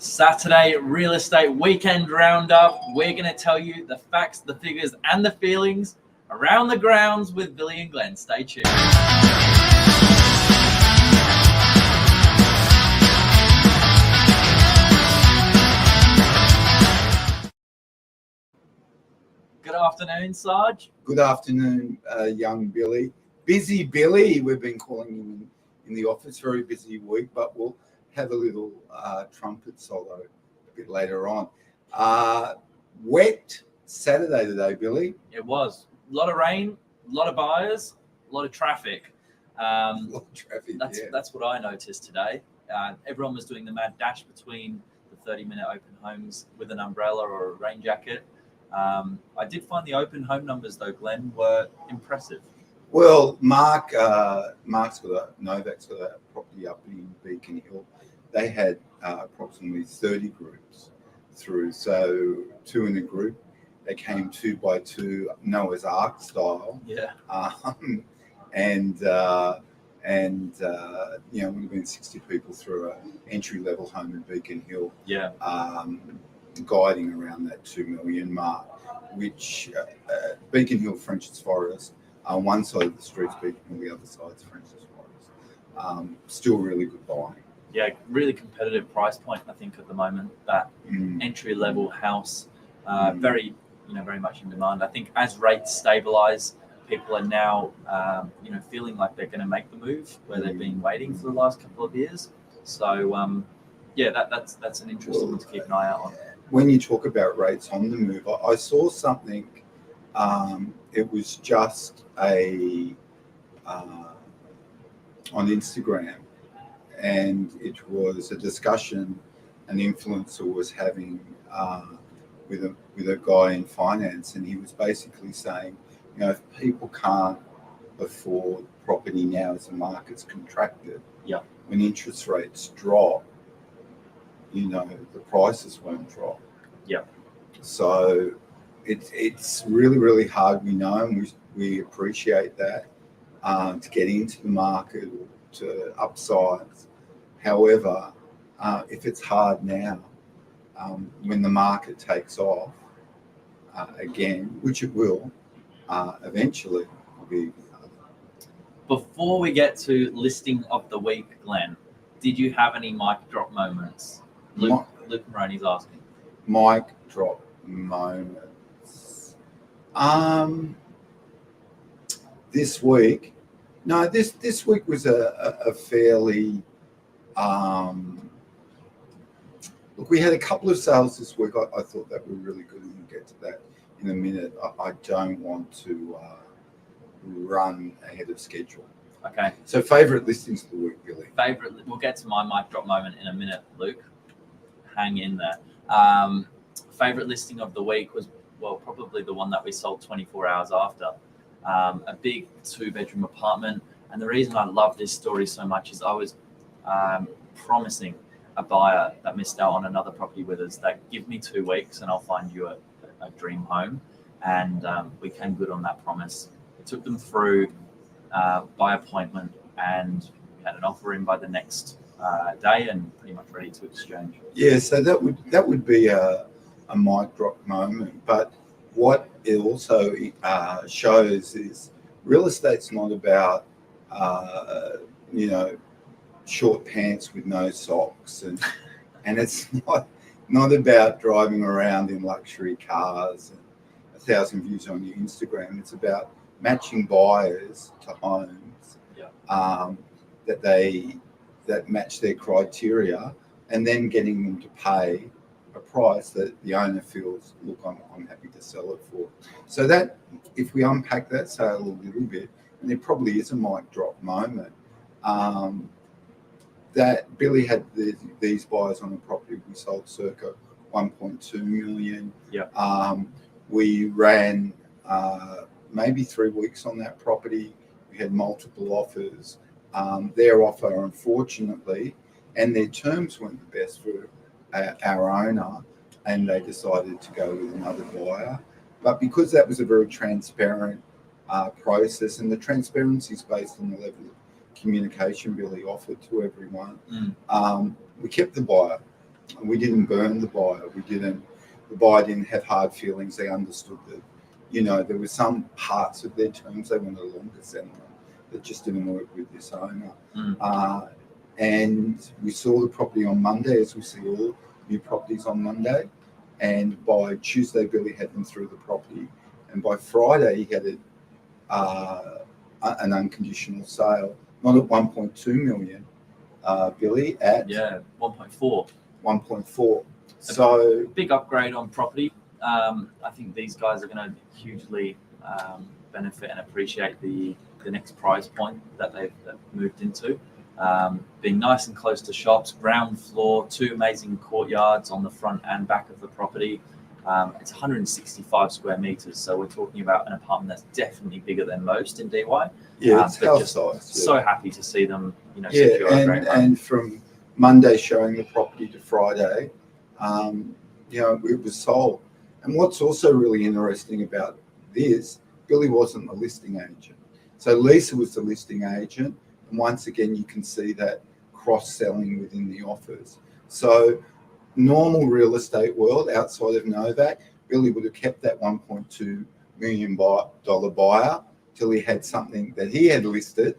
Saturday real estate weekend roundup. We're going to tell you the facts, the figures, and the feelings around the grounds with Billy and Glenn. Stay tuned. Good afternoon, Sarge. Good afternoon, young Billy. Busy Billy, we've been calling him in the office. Very busy week, but we'll have a little trumpet solo a bit later on. Wet Saturday today, Billy. It was. A lot of rain, a lot of buyers, a lot of traffic. A lot of traffic, that's what I noticed today. Everyone was doing the mad dash between the 30-minute open homes with an umbrella or a rain jacket. I did find the open home numbers, though, Glenn, were impressive. Well, Novak's got a property up in Beacon Hill. They had approximately 30 groups through, so 2 in a group. They came 2 by 2, Noah's Ark style. Yeah. And you know, would have been 60 people through an entry-level home in Beacon Hill. Yeah. Guiding around that 2 million mark, which Beacon Hill, French's Forest, one side of the street's Beacon Hill, the other side's French's Forest. Still really good buying. Yeah, really competitive price point, I think, at the moment. That entry-level house, very much in demand. I think as rates stabilise, people are now, feeling like they're going to make the move where they've been waiting for the last couple of years. So, that's an interesting one to keep an eye out on. When you talk about rates on the move, I saw something. It was just on Instagram, and it was a discussion an influencer was having with a guy in finance, and he was basically saying, you know, if people can't afford property now as the market's contracted, when interest rates drop, you know, the prices won't drop. Yeah. So it's really, really hard, we know, and we appreciate that, to get into the market or to upsize. However, if it's hard now, when the market takes off again, which it will, eventually will be. Before we get to listing of the week, Glenn, did you have any mic drop moments? Luke Maroney's asking. Mic drop moments. This week, no, this week was a fairly. Look, we had a couple of sales this week. I thought that were really good, and we'll get to that in a minute. I don't want to run ahead of schedule. Okay. So, favourite listings of the week, Billy. We'll get to my mic drop moment in a minute, Luke. Hang in there. Favorite listing of the week was, well, probably the one that we sold 24 hours after. A big 2-bedroom apartment. And the reason I love this story so much is I was promising a buyer that missed out on another property with us that give me 2 weeks and I'll find you a dream home. And we came good on that promise. It took them through by appointment, and we had an offer in by the next day and pretty much ready to exchange. Yeah, so that would be a mic drop moment. But what it also shows is real estate's not about short pants with no socks, and it's not about driving around in luxury cars and 1,000 views on your Instagram. It's about matching buyers to homes that match their criteria, and then getting them to pay a price that the owner feels, look, I'm happy to sell it for. So that, if we unpack that sale a little bit, and there probably is a mic drop moment, that Billy had these buyers on the property. We sold circa 1.2 million. Yeah. We ran maybe 3 weeks on that property. We had multiple offers. Their offer, unfortunately, and their terms weren't the best for our owner, and they decided to go with another buyer. But because that was a very transparent process, and the transparency is based on the level of communication Billy offered to everyone, we kept the buyer. We didn't burn the buyer. The buyer didn't have hard feelings. They understood that, there were some parts of their terms they wanted a longer settlement that just didn't work with this owner. And we saw the property on Monday, as we see all new properties on Monday. And by Tuesday, Billy had them through the property. And by Friday, he had an unconditional sale, not at 1.2 million, Billy, at 1.4. 1.4. So big upgrade on property. I think these guys are going to hugely benefit and appreciate the next price point that they've moved into. Being nice and close to shops, ground floor, 2 amazing courtyards on the front and back of the property. It's 165 square meters, so we're talking about an apartment that's definitely bigger than most in DY. Yeah, it's house size. So happy to see them, secure a great home. And from Monday showing the property to Friday, it was sold. And what's also really interesting about this, Billy wasn't the listing agent. So Lisa was the listing agent. And once again, you can see that cross-selling within the offers. So normal real estate world outside of Novak, Billy would have kept that $1.2 million buyer till he had something that he had listed,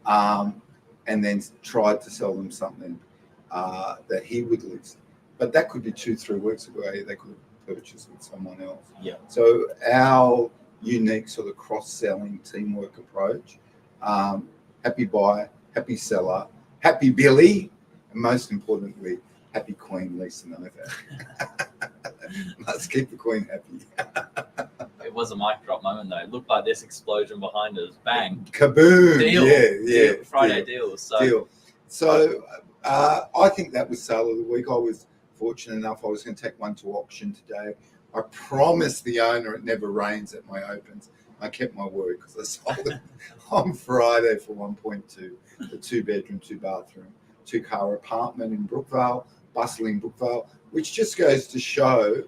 and then tried to sell them something that he would list. But that could be 2-3 weeks ago. They could have purchased with someone else. Yeah. So our unique sort of cross-selling teamwork approach, happy buyer, happy seller, happy Billy, and most importantly, happy Queen Lisa Novak. Let's keep the Queen happy. It was a mic drop moment though. It looked like this explosion behind us. Bang. Kaboom. Deal. Yeah. Friday deal. So I think that was sale of the week. I was fortunate enough. I was going to take one to auction today. I promised the owner it never rains at my opens. I kept my word because I sold it on Friday for 1.2, a 2-bedroom, 2-bathroom, 2-car apartment in Brookvale, bustling Brookvale, which just goes to show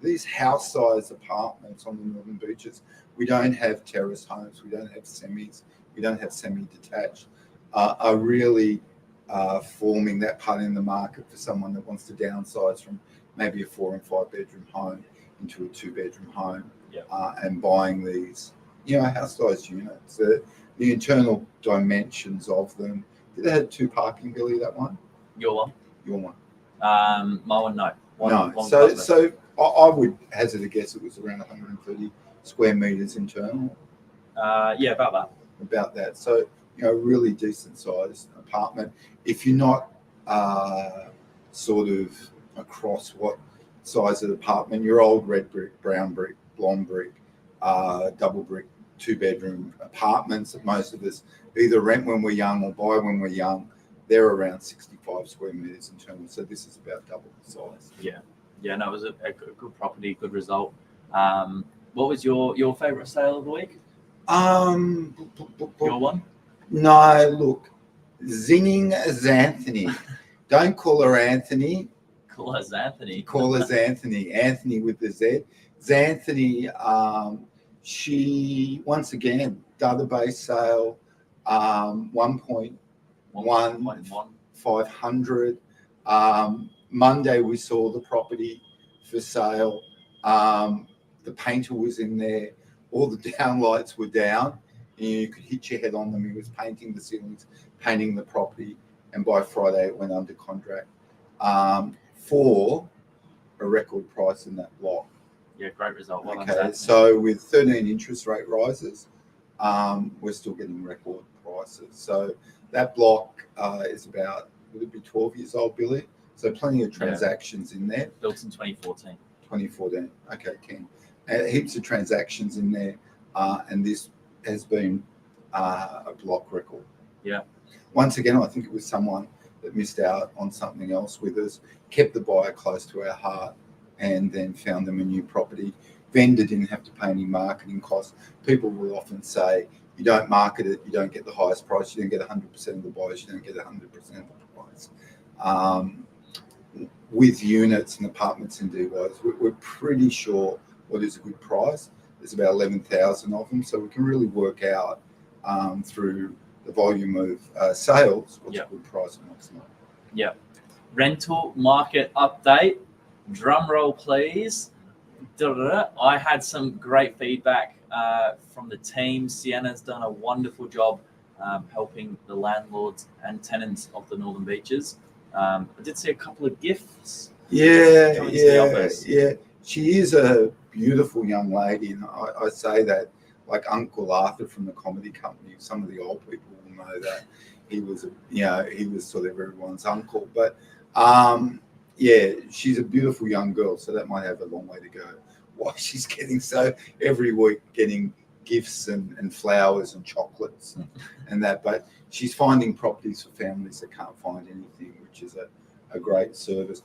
these house-size apartments on the northern beaches. We don't have terrace homes. We don't have semis. We don't have semi-detached. Are really forming that part in the market for someone that wants to downsize from maybe a 4 and 5 bedroom home into a 2-bedroom home, and buying these, house-sized units. The internal dimensions of them. Did they have 2 parking, Billy? That one? Your one? Your one. My one, no. No. So I would hazard a guess it was around 130 square meters internal. Yeah, about that. About that. So, really decent sized apartment. If you're not sort of across what size of the apartment, your old red brick, brown brick, blonde brick, double brick, 2-bedroom apartments that most of us either rent when we're young or buy when we're young, they're around 65 square meters internal. So this is about double the size. Yeah, no, it was a good property, good result. What was your favourite sale of the week? Your one? No, look, Zinning Xanthony. Don't call her Anthony. Call us Anthony. Call us Anthony. Anthony with the Z. Xanthony, she, once again, database sale, 1.1, 500. Monday we saw the property for sale. The painter was in there. All the downlights were down. You could hit your head on them. He was painting the ceilings, painting the property. And by Friday, it went under contract for a record price in that block. Yeah, great result. Well okay, so with 13 interest rate rises, we're still getting record prices. So that block is about, would it be 12 years old, Billy? So plenty of transactions in there. Built in 2014. 2014. Okay, Ken. Heaps of transactions in there, and this has been a block record. Yeah. Once again, I think it was someone that missed out on something else with us, kept the buyer close to our heart, and then found them a new property. Vendor didn't have to pay any marketing costs. People will often say, you don't market it, you don't get the highest price, you don't get 100% of the buyers, you don't get 100% of the price. With units and apartments in DYs, we're pretty sure what is a good price. There's about 11,000 of them, so we can really work out through the volume of sales what's a good price and what's not. Yeah. rental market update. Drum roll, please. I had some great feedback from the team. Sienna's done a wonderful job helping the landlords and tenants of the Northern Beaches. I did see a couple of gifts. Yeah. She is a beautiful young lady, and I say that like Uncle Arthur from the Comedy Company. Some of the old people will know that he was sort of everyone's uncle. But yeah, she's a beautiful young girl, so that might have a long way to go. Why she's getting so every week getting gifts and flowers and chocolates and that, but she's finding properties for families that can't find anything, which is a great service.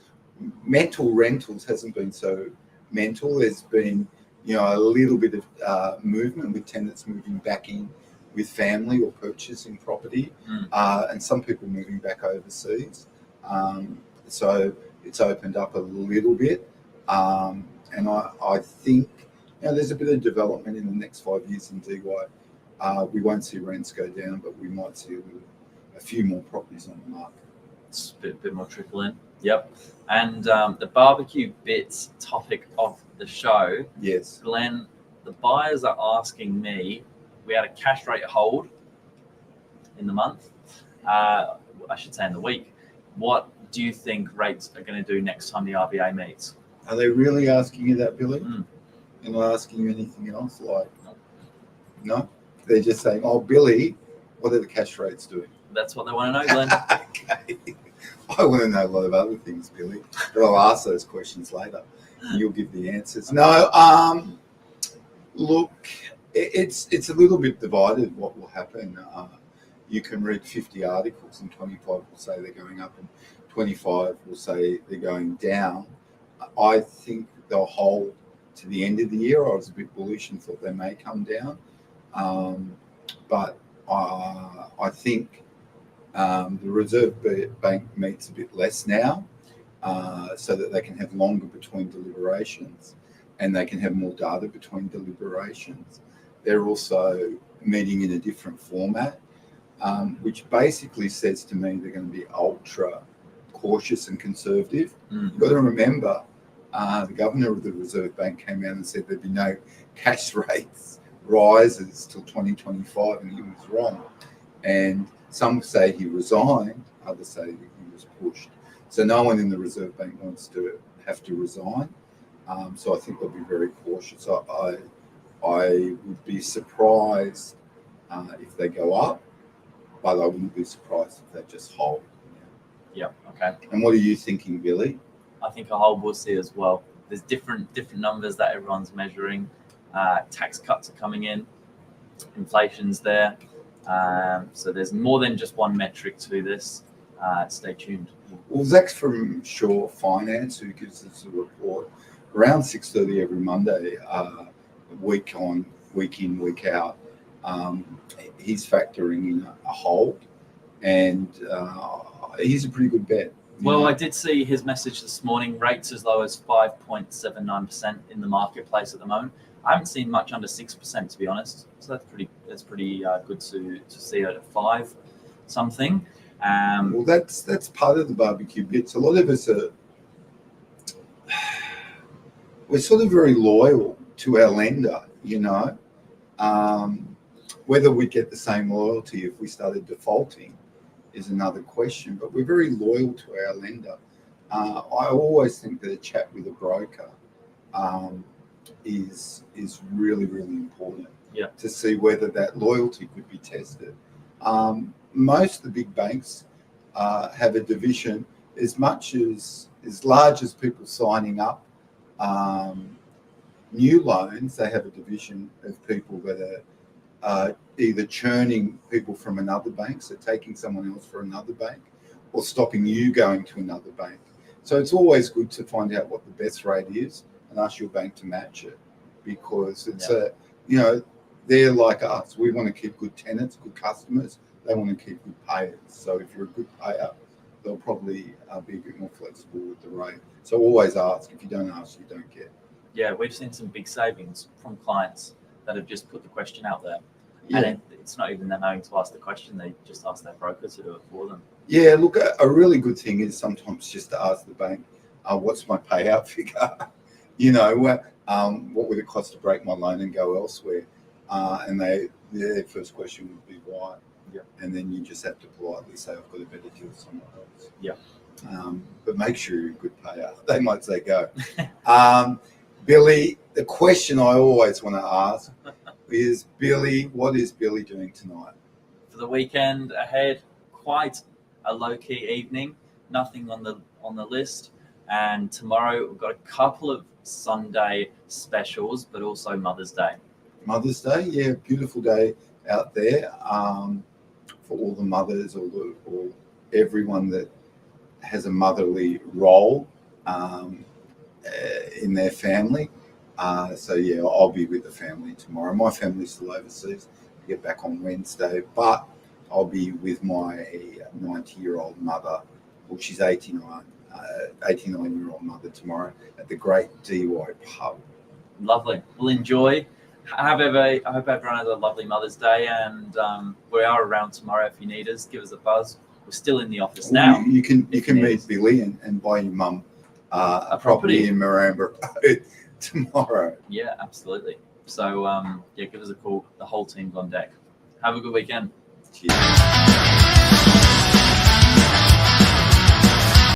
Mental rentals hasn't been so mental. There's been a little bit of movement with tenants moving back in with family or purchasing property, and some people moving back overseas. So it's opened up a little bit, and I think there's a bit of development in the next 5 years in DY. We won't see rents go down, but we might see a few more properties on the market. It's a bit more trickle in. Yep. And the barbecue bits topic of the show. Yes. Glenn, the buyers are asking me, we had a cash rate hold in the month, I should say in the week. What do you think rates are going to do next time the RBA meets? Are they really asking you that, Billy? And not asking you anything else? No? They're just saying, oh, Billy, what are the cash rates doing? That's what they want to know, Glenn. Okay. I want to know a lot of other things, Billy, but I'll ask those questions later. And you'll give the answers. No, look, it's a little bit divided what will happen. You can read 50 articles and 25 will say they're going up and 25 will say they're going down. I think they'll hold to the end of the year. I was a bit bullish and thought they may come down. But I think the Reserve Bank meets a bit less now, so that they can have longer between deliberations and they can have more data between deliberations. They're also meeting in a different format, which basically says to me they're going to be ultra cautious and conservative. You've got to remember, the governor of the Reserve Bank came out and said there'd be no cash rates rises till 2025, and he was wrong. And some say he resigned, others say he was pushed. So no one in the Reserve Bank wants to have to resign. So I think they'll be very cautious. I would be surprised if they go up, but I wouldn't be surprised if they just hold. Yeah. Okay. And what are you thinking, Billy? I think a hold we'll see as well. There's different numbers that everyone's measuring. Tax cuts are coming in. Inflation's there. So there's more than just one metric to this. Stay tuned. Well, Zach's from Shaw Finance, who gives us a report around 6:30 every Monday, week on, week in, week out. He's factoring in a hold, and he's a pretty good bet. Well, I did see his message this morning. Rates as low as 5.79% in the marketplace at the moment. I haven't seen much under 6%, to be honest. So that's pretty good to see it at 5 something. Well, that's part of the barbecue bits. A lot of us we're sort of very loyal to our lender, Whether we get the same loyalty if we started defaulting is another question, but we're very loyal to our lender. I always think that a chat with a broker is really, really important to see whether that loyalty could be tested. Most of the big banks have a division, as large as people signing up new loans. They have a division of people that are either churning people from another bank, so taking someone else for another bank, or stopping you going to another bank. So it's always good to find out what the best rate is and ask your bank to match it, because it's they're like us. We want to keep good tenants, good customers. They want to keep good payers. So if you're a good payer, they'll probably be a bit more flexible with the rate. So always ask. If you don't ask, you don't get. Yeah, we've seen some big savings from clients that have just put the question out there. Yeah. And it's not even them having to ask the question. They just ask their broker to do it for them. Yeah, look, a really good thing is sometimes just to ask the bank, what's my payout figure? You know, what would it cost to break my loan and go elsewhere? And their first question would be why. Yeah. And then you just have to politely say, I've got a better deal somewhere else. Yeah. But make sure you're a good payer. They might say go. Billy, the question I always want to ask is, Billy, what is Billy doing tonight? For the weekend ahead, quite a low-key evening. Nothing on the list. And tomorrow we've got a couple of Sunday specials, but also Mother's Day. Mother's Day, yeah, beautiful day out there for all the mothers or everyone that has a motherly role in their family. So yeah, I'll be with the family tomorrow. My family's still overseas. I get back on Wednesday, but I'll be with my 90-year-old mother. Well, she's 89-year-old mother tomorrow at the Great DY Pub. Lovely. We'll enjoy. I hope everyone has a lovely Mother's Day, and we are around tomorrow. If you need us, give us a buzz. We're still in the office now. You can meet Billy and buy your mum a property in Maramba tomorrow. Yeah, absolutely. So yeah, give us a call. The whole team's on deck. Have a good weekend. Cheers.